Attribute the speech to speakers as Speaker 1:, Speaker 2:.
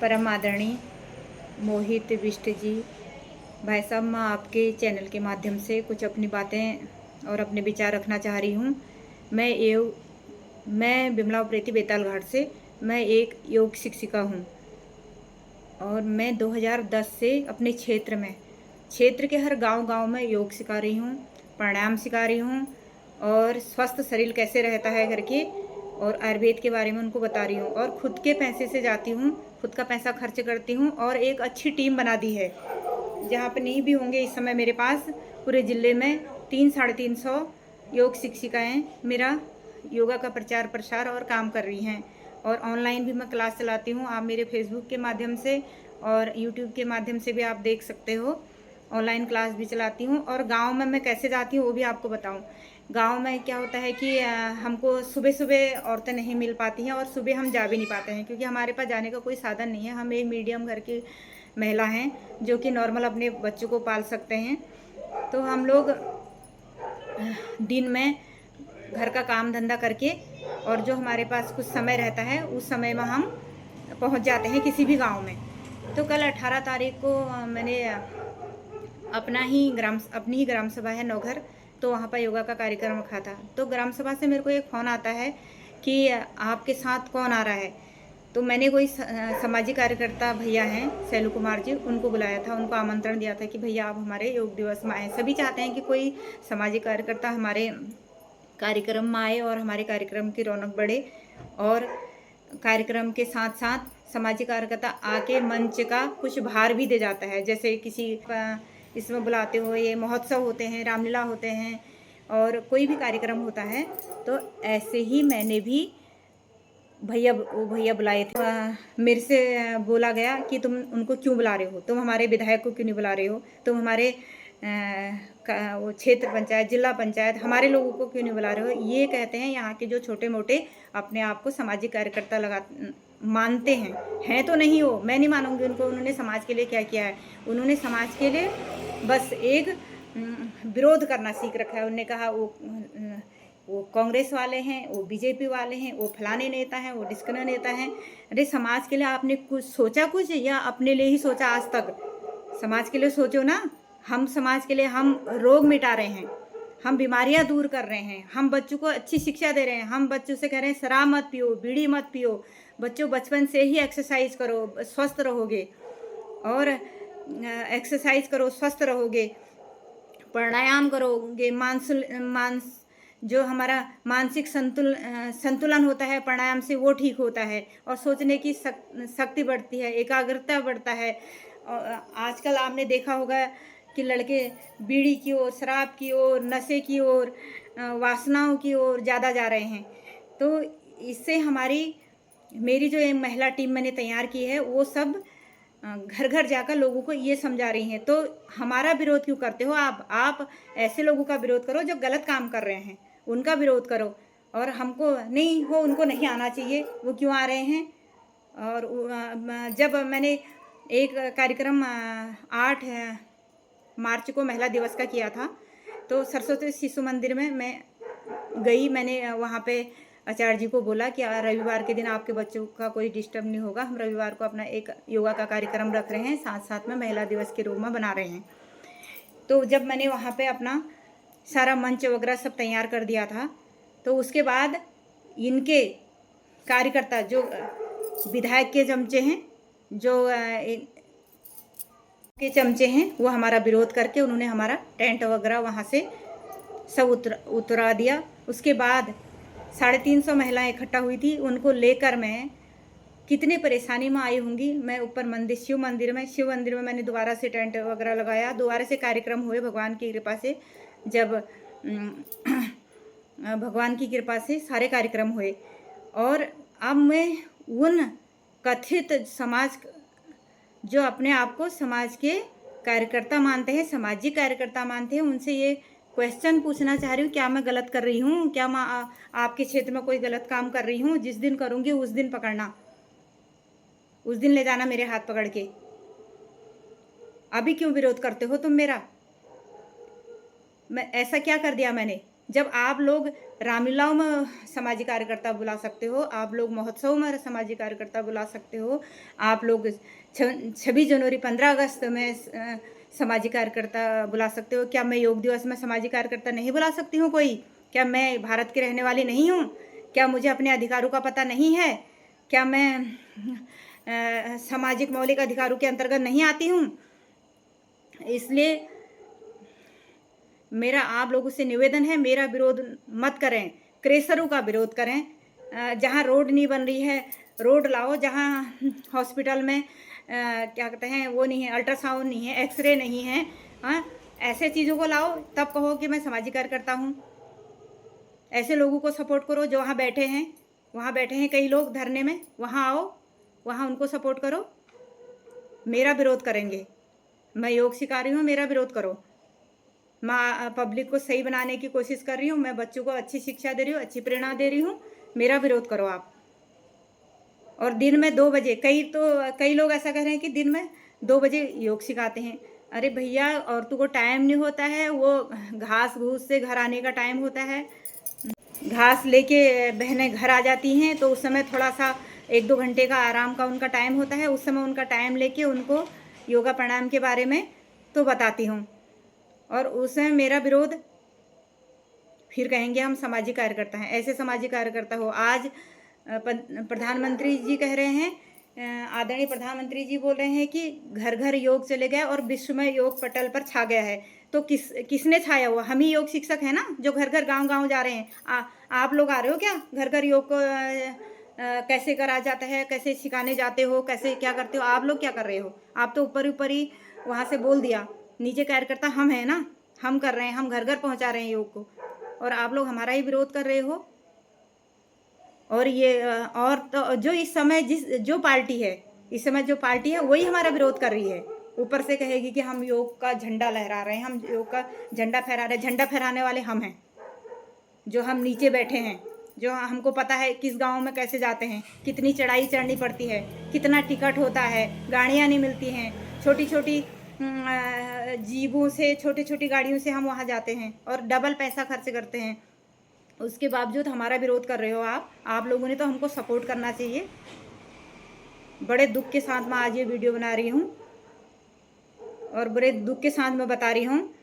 Speaker 1: परम आदरणीय मोहित बिष्ट जी, भाई साहब, मैं आपके चैनल के माध्यम से कुछ अपनी बातें और अपने विचार रखना चाह रही हूँ। मैं बिमला उप्रेती बेताल घाट से मैं एक योग शिक्षिका हूँ और मैं 2010 से अपने क्षेत्र के हर गांव-गांव में योग सिखा रही हूँ, प्राणायाम सिखा रही हूँ और स्वस्थ शरीर कैसे रहता है करके और आयुर्वेद के बारे में उनको बता रही हूँ और खुद के पैसे से जाती हूँ, खुद का पैसा खर्च करती हूँ और एक अच्छी टीम बना दी है। जहाँ पे नहीं भी होंगे इस समय मेरे पास पूरे ज़िले में 300-350 योग शिक्षिकाएँ मेरा योगा का प्रचार प्रसार और काम कर रही हैं और ऑनलाइन भी मैं क्लास चलाती हूँ। आप मेरे फेसबुक के माध्यम से और यूट्यूब के माध्यम से भी आप देख सकते हो। ऑनलाइन क्लास भी चलाती हूँ और गांव में मैं कैसे जाती हूँ वो भी आपको बताऊँ। गांव में क्या होता है कि हमको सुबह-सुबह औरतें नहीं मिल पाती हैं और सुबह हम जा भी नहीं पाते हैं क्योंकि हमारे पास जाने का कोई साधन नहीं है। हम एक मीडियम घर की महिला हैं जो कि नॉर्मल अपने बच्चों को पाल सकते हैं। तो हम लोग दिन में घर का काम धंधा करके और जो हमारे पास कुछ समय रहता है उस समय में हम पहुंच जाते हैं किसी भी गांव में। तो कल 18 तारीख को मैंने अपनी ही ग्राम सभा है नौघर, तो वहाँ पर योगा का कार्यक्रम रखा था। तो ग्राम सभा से मेरे को एक फ़ोन आता है कि आपके साथ कौन आ रहा है। तो मैंने कोई सामाजिक कार्यकर्ता भैया हैं शैलू कुमार जी, उनको बुलाया था, उनको आमंत्रण दिया था कि भैया आप हमारे योग दिवस में आएँ। सभी चाहते हैं कि कोई सामाजिक कार्यकर्ता हमारे कार्यक्रम में आए और हमारे कार्यक्रम की रौनक बढ़े और कार्यक्रम के साथ साथ सामाजिक कार्यकर्ता आके मंच का कुछ भार भी दे जाता है। जैसे किसी का इसमें बुलाते हो, ये महोत्सव होते हैं, रामलीला होते हैं और कोई भी कार्यक्रम होता है, तो ऐसे ही मैंने भी वो भैया बुलाए थे। मेरे से बोला गया कि तुम उनको क्यों बुला रहे हो, तुम हमारे विधायक को क्यों नहीं बुला रहे हो, तुम हमारे वो क्षेत्र पंचायत, जिला पंचायत, हमारे लोगों को क्यों नहीं बुला रहे हो। ये कहते हैं यहाँ के जो छोटे मोटे अपने आप को सामाजिक कार्यकर्ता मानते हैं तो नहीं हो, मैं नहीं मानूंगी उनको। उन्होंने समाज के लिए क्या किया है, उन्होंने समाज के लिए बस एक विरोध करना सीख रखा है। उन्होंने कहा वो कांग्रेस वाले हैं, वो बीजेपी वाले हैं, वो फलाने नेता हैं, वो ढिसकने नेता हैं। अरे समाज के लिए आपने कुछ सोचा कुछ या अपने लिए ही सोचा आज तक? समाज के लिए सोचो ना। हम समाज के लिए हम रोग मिटा रहे हैं, हम बीमारियां दूर कर रहे हैं, हम बच्चों को अच्छी शिक्षा दे रहे हैं। हम बच्चों से कह रहे हैं शराब मत पियो, बीड़ी मत पियो। बच्चों बचपन से ही एक्सरसाइज करो, स्वस्थ रहोगे और एक्सरसाइज करो, स्वस्थ रहोगे। प्राणायाम करोगे, जो हमारा मानसिक संतुलन होता है प्राणायाम से वो ठीक होता है और सोचने की शक्ति बढ़ती है, एकाग्रता बढ़ता है। और आजकल आपने देखा होगा कि लड़के बीड़ी की ओर, शराब की ओर, नशे की ओर, वासनाओं की ओर ज़्यादा जा रहे हैं। तो इससे मेरी जो एक महिला टीम मैंने तैयार की है वो सब घर घर जाकर लोगों को ये समझा रही हैं। तो हमारा विरोध क्यों करते हो आप ऐसे लोगों का विरोध करो जो गलत काम कर रहे हैं, उनका विरोध करो। और हमको नहीं हो, उनको नहीं आना चाहिए, वो क्यों आ रहे हैं। और जब मैंने एक कार्यक्रम 8 मार्च को महिला दिवस का किया था, तो सरस्वती शिशु मंदिर में मैं गई। मैंने वहाँ पे आचार्य जी को बोला कि रविवार के दिन आपके बच्चों का कोई डिस्टर्ब नहीं होगा, हम रविवार को अपना एक योगा का कार्यक्रम रख रहे हैं, साथ साथ में महिला दिवस के रूप में बना रहे हैं। तो जब मैंने वहाँ पे अपना सारा मंच वगैरह सब तैयार कर दिया था, तो उसके बाद इनके कार्यकर्ता जो विधायक के चमचे हैं, जो के चमचे हैं, वो हमारा विरोध करके उन्होंने हमारा टेंट वगैरह वहाँ से सब उतरा दिया। उसके बाद 350 महिलाएं इकट्ठा हुई थी, उनको लेकर मैं कितनी परेशानी में आई होंगी। मैं ऊपर शिव मंदिर में मैंने दोबारा से टेंट वगैरह लगाया, दोबारा से कार्यक्रम हुए भगवान की कृपा से। जब भगवान की कृपा से सारे कार्यक्रम हुए और अब मैं उन कथित जो अपने आप को समाज के कार्यकर्ता मानते हैं, सामाजिक कार्यकर्ता मानते हैं, उनसे ये क्वेश्चन पूछना चाह रही हूँ, क्या मैं गलत कर रही हूँ? क्या मैं आपके क्षेत्र में कोई गलत काम कर रही हूँ? जिस दिन करूँगी उस दिन पकड़ना, उस दिन ले जाना मेरे हाथ पकड़ के। अभी क्यों विरोध करते हो तुम मेरा? मैं ऐसा क्या कर दिया मैंने जब आप लोग रामलीलाओं में सामाजिक कार्यकर्ता बुला सकते हो, आप लोग महोत्सव में सामाजिक कार्यकर्ता बुला सकते हो, आप लोग 26 जनवरी 15 अगस्त में सामाजिक कार्यकर्ता बुला सकते हो, क्या मैं योग दिवस में सामाजिक कार्यकर्ता नहीं बुला सकती हूँ कोई? क्या मैं भारत की रहने वाली नहीं हूँ? क्या मुझे अपने अधिकारों का पता नहीं है? क्या मैं सामाजिक मौलिक अधिकारों के अंतर्गत नहीं आती हूँ? इसलिए मेरा आप लोगों से निवेदन है, मेरा विरोध मत करें, क्रेशरों का विरोध करें। जहाँ रोड नहीं बन रही है, रोड लाओ। जहाँ हॉस्पिटल में क्या कहते हैं वो नहीं है, अल्ट्रासाउंड नहीं है, एक्सरे नहीं है, हाँ, ऐसे चीज़ों को लाओ, तब कहो कि मैं सामाजिक कार्यकर्ता हूँ। ऐसे लोगों को सपोर्ट करो जो वहाँ बैठे हैं, वहाँ बैठे हैं कई लोग धरने में, वहाँ आओ, वहाँ उनको सपोर्ट करो। मेरा विरोध करेंगे, मैं योग सिखा रही हूँ, मेरा विरोध करो। मैं पब्लिक को सही बनाने की कोशिश कर रही हूँ, मैं बच्चों को अच्छी शिक्षा दे रही हूँ, अच्छी प्रेरणा दे रही हूँ, मेरा विरोध करो आप। और दिन में 2 बजे, कई लोग ऐसा कह रहे हैं कि दिन में 2 बजे योग सिखाते हैं। अरे भैया, औरतों को टाइम नहीं होता है, वो घास घूस से घर आने का टाइम होता है, घास लेके बहनें घर आ जाती हैं, तो उस समय थोड़ा सा 1-2 घंटे का आराम का उनका टाइम होता है, उस समय उनका टाइम लेके उनको योगा प्राणायाम के बारे में तो बताती हूँ। और उसमें मेरा विरोध, फिर कहेंगे हम सामाजिक कार्यकर्ता हैं। ऐसे सामाजिक कार्यकर्ता हो। आज प्रधानमंत्री जी कह रहे हैं, आदरणीय प्रधानमंत्री जी बोल रहे हैं कि घर घर योग चले गए और विश्व में योग पटल पर छा गया है। तो किसने छाया हुआ? हम ही योग शिक्षक हैं ना, जो घर घर गांव गांव जा रहे हैं। आप लोग आ रहे हो क्या घर घर योग को? कैसे करा जाता है, कैसे सिखाने जाते हो, कैसे क्या करते हो? आप लोग क्या कर रहे हो? आप तो ऊपर ऊपर ही वहाँ से बोल दिया, नीचे कार्यकर्ता हम हैं ना, हम कर रहे हैं, हम घर घर पहुँचा रहे हैं योग को, और आप लोग हमारा ही विरोध कर रहे हो। और ये और तो जो इस समय जो पार्टी है, इस समय जो पार्टी है वही हमारा विरोध कर रही है। ऊपर से कहेगी कि हम योग का झंडा लहरा रहे हैं, हम योग का झंडा फहरा रहे हैं। झंडा फहराने वाले हम हैं, जो हम नीचे बैठे हैं, जो हमको पता है किस गांव में कैसे जाते हैं, कितनी चढ़ाई चढ़नी पड़ती है, कितना टिकट होता है, गाड़ियाँ नहीं मिलती हैं, छोटी छोटी जीबों से, छोटी छोटी गाड़ियों से हम वहाँ जाते हैं और डबल पैसा खर्च करते हैं। उसके बावजूद हमारा विरोध कर रहे हो आप लोगों ने तो हमको सपोर्ट करना चाहिए। बड़े दुख के साथ मैं आज ये वीडियो बना रही हूँ, और बड़े दुख के साथ मैं बता रही हूँ